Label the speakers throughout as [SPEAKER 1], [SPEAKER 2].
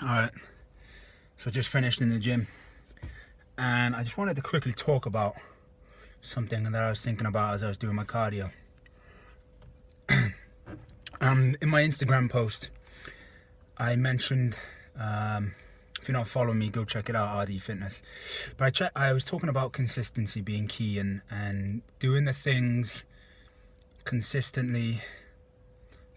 [SPEAKER 1] Alright, so just finished in the gym, and I just wanted to quickly talk about something that I was thinking about as I was doing my cardio. In my Instagram post, I mentioned, if you're not following me, go check it out, RD Fitness. But I was talking about consistency being key and doing the things consistently,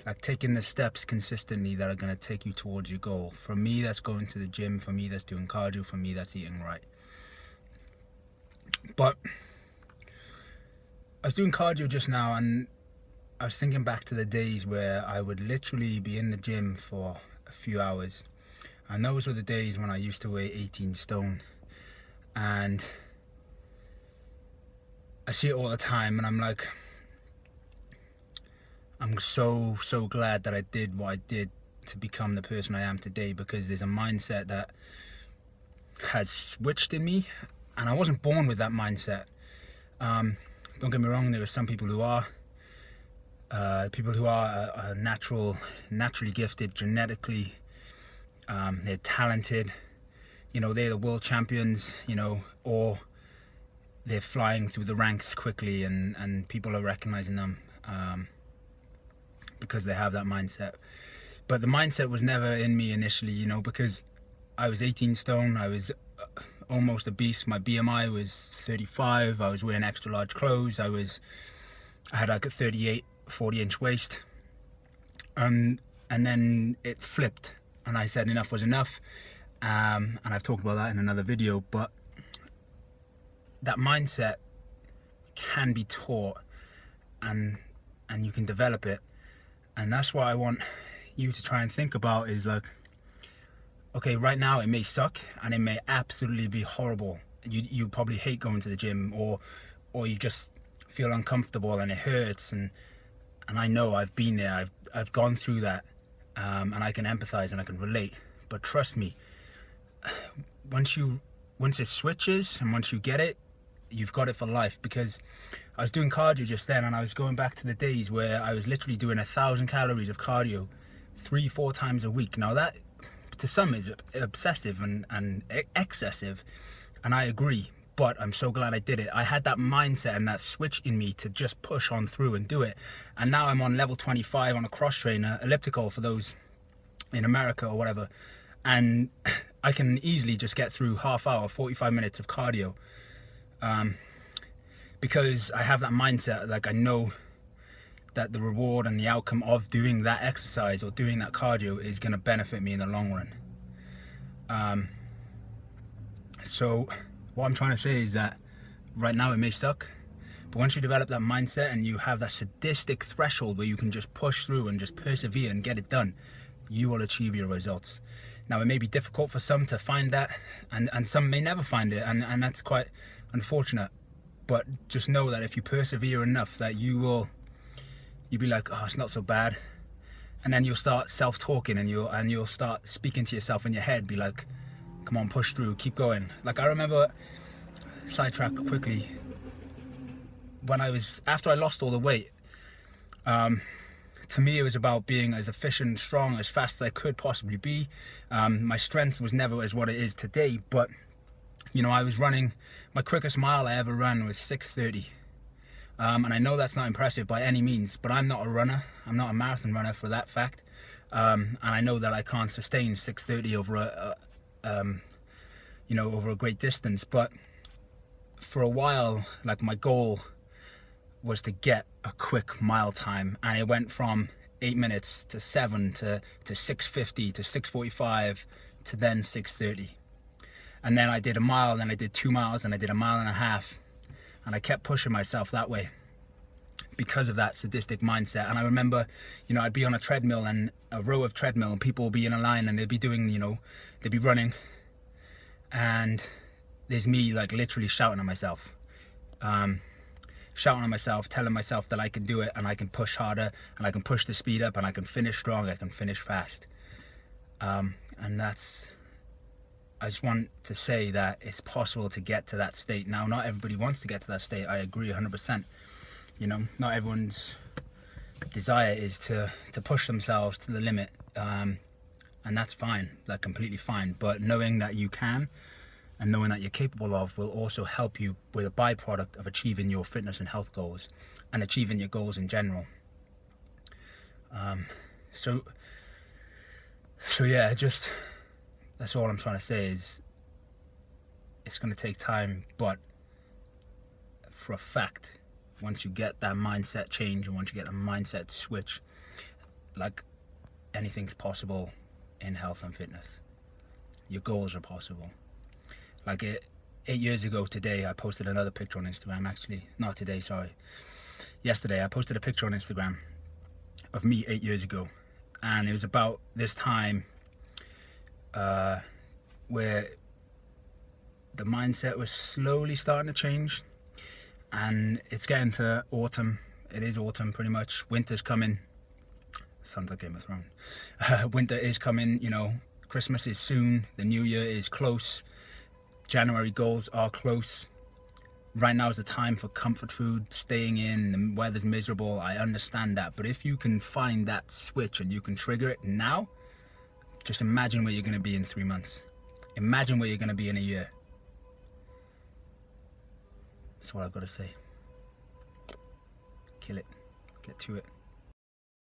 [SPEAKER 1] like taking the steps consistently that are going to take you towards your goal. For me, that's going to the gym. For me, that's doing cardio. For me, that's eating right. But I was doing cardio just now, and I was thinking back to the days where I would literally be in the gym for a few hours. And those were the days when I used to weigh 18 stone. And I see it all the time, and I'm like, I'm so glad that I did what I did to become the person I am today, because there's a mindset that has switched in me, and I wasn't born with that mindset. Don't get me wrong, there are some people who are naturally gifted, genetically, they're talented, you know, they're the world champions, you know, or they're flying through the ranks quickly, and people are recognizing them because they have that mindset. But the mindset was never in me initially, you know, because I was 18 stone, I was almost a beast. My BMI was 35, I was wearing extra large clothes, I had like a 38, 40-inch waist, and then it flipped, and I said enough was enough, and I've talked about that in another video. But that mindset can be taught, and you can develop it. And that's what I want you to try and think about, is like, okay, right now it may suck and it may absolutely be horrible. You probably hate going to the gym, or you just feel uncomfortable and it hurts, and I know I've been there, I've gone through that, and I can empathize and I can relate. But trust me, once it switches and once you get it, you've got it for life. Because I was doing cardio just then, and I was going back to the days where I was literally doing 1,000 calories of cardio 3-4 times a week. Now that to some is obsessive and excessive, and I agree, but I'm so glad I did it. I had that mindset and that switch in me to just push on through and do it. And now I'm on level 25 on a cross trainer, elliptical for those in America or whatever, and I can easily just get through half hour, 45 minutes of cardio, because I have that mindset. Like, I know that the reward and the outcome of doing that exercise or doing that cardio is going to benefit me in the long run. So what I'm trying to say is that right now it may suck, but once you develop that mindset and you have that sadistic threshold where you can just push through and just persevere and get it done, you will achieve your results. Now, it may be difficult for some to find that, and some may never find it, and that's quite unfortunate. But just know that if you persevere enough, that you'll be like, oh, it's not so bad. And then you'll start self-talking, and you'll start speaking to yourself in your head, be like, come on, push through, keep going. Like, I remember, sidetrack quickly, after I lost all the weight, to me it was about being as efficient, strong, as fast as I could possibly be. My strength was never as what it is today, but you know, I was running, my quickest mile I ever ran was 6:30. And I know that's not impressive by any means, but I'm not a runner. I'm not a marathon runner for that fact. And I know that I can't sustain 6:30 over over a great distance. But for a while, like, my goal was to get a quick mile time, and it went from 8 minutes to 7 to 6:50 to 6:45 to then 6:30. And then I did a mile, then I did 2 miles, and I did a mile and a half. And I kept pushing myself that way because of that sadistic mindset. And I remember, you know, I'd be on a treadmill, and a row of treadmill, and people would be in a line, and they'd be doing, you know, they'd be running. And there's me, like, literally shouting at myself, telling myself that I can do it, and I can push harder, and I can push the speed up, and I can finish strong, I can finish fast. And I just want to say that it's possible to get to that state. Now, not everybody wants to get to that state. I agree 100%. You know, not everyone's desire is to push themselves to the limit. and that's fine, like completely fine. But knowing that you can and knowing that you're capable of will also help you with a byproduct of achieving your fitness and health goals and achieving your goals in general. So yeah, just that's all I'm trying to say is it's going to take time, but for a fact, once you get that mindset change and once you get the mindset switch, like, anything's possible in health and fitness. Your goals are possible. Like 8 years ago today, I posted another picture on Instagram. Actually, not today, sorry. Yesterday, I posted a picture on Instagram of me 8 years ago, and it was about this time where the mindset was slowly starting to change, and it's getting to autumn. It is autumn pretty much. Winter's coming. Sounds like Game of Thrones. Winter is coming, you know. Christmas is soon. The new year is close. January goals are close. Right now is the time for comfort food, staying in. The weather's miserable. I understand that. But if you can find that switch and you can trigger it now, just imagine where you're going to be in 3 months. Imagine where you're going to be in a year. That's what I've got to say. Kill it. Get to it.